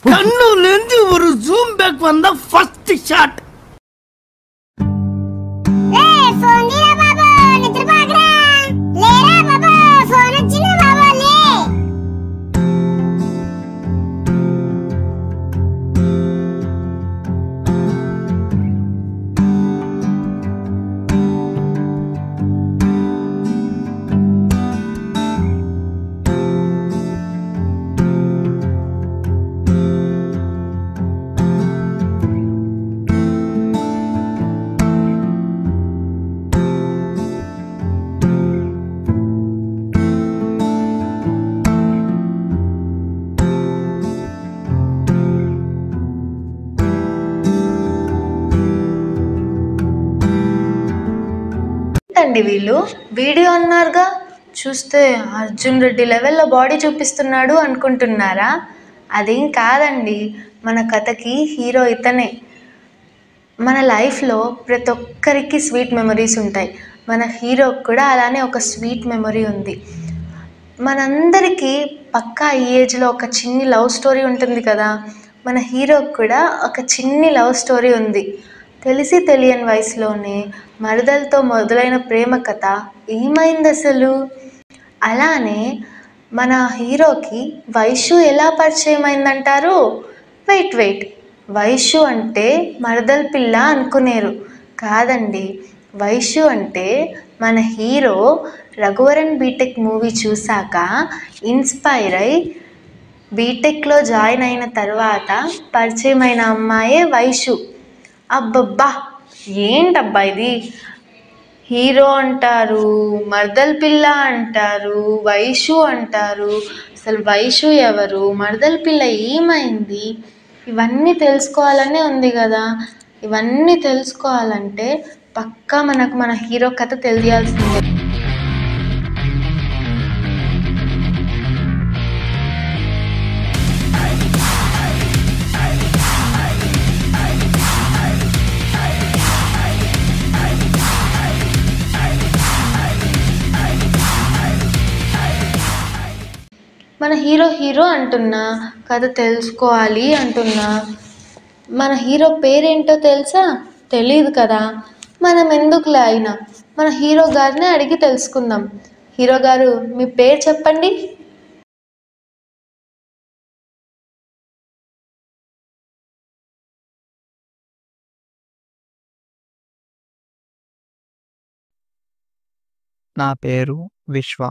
கண்ணுலேருந்து ஒரு zoom back வந்தா first shot. అండి వీళ్ళు వీడియో అన్నారుగా, చూస్తే అర్జున్ రెడ్డి లెవెల్లో బాడీ చూపిస్తున్నాడు అనుకుంటున్నారా? అదేం కాదండి, మన కథకి హీరో ఇతనే. మన లైఫ్లో ప్రతి ఒక్కరికి స్వీట్ మెమరీస్ ఉంటాయి. మన హీరోకి కూడా అలానే ఒక స్వీట్ మెమరీ ఉంది. మనందరికీ పక్కా ఈ ఏజ్లో ఒక చిన్ని లవ్ స్టోరీ ఉంటుంది కదా. మన హీరోకి కూడా ఒక చిన్ని లవ్ స్టోరీ ఉంది. తెలిసి తెలియని వయసులోనే మరదలతో మొదలైన ప్రేమ కథ ఏమైంది అసలు? అలానే మన హీరోకి వైషు ఎలా పరిచయం అయిందంటారు? వెయిట్, వైషు అంటే మరదల పిల్ల అనుకునేరు. కాదండి, వైషు అంటే మన హీరో రఘువరన్ బీటెక్ మూవీ చూశాక ఇన్స్పైర్ అయి బీటెక్లో జాయిన్ అయిన తర్వాత పరిచయం అయిన అమ్మాయే వైషు. అబ్బబ్బా, ఏంటబ్బా ఇది! హీరో అంటారు, మరదల్ పిల్ల అంటారు, వైషు అంటారు. అసలు వైషు ఎవరు, మరదల్ పిల్ల ఏమైంది? ఇవన్నీ తెలుసుకోవాలనే ఉంది కదా. ఇవన్నీ తెలుసుకోవాలంటే పక్కా మన హీరో కథ తెలియాల్సిందే. మన హీరో అంటున్నా, కథ తెలుసుకోవాలి అంటున్నా. మన హీరో పేరేంటో తెలుసా? తెలీదు కదా. మనం ఎందుకులే, అయినా మన హీరో గారినే అడిగి తెలుసుకుందాం. హీరో గారు, మీ పేరు చెప్పండి. నా పేరు విశ్వ.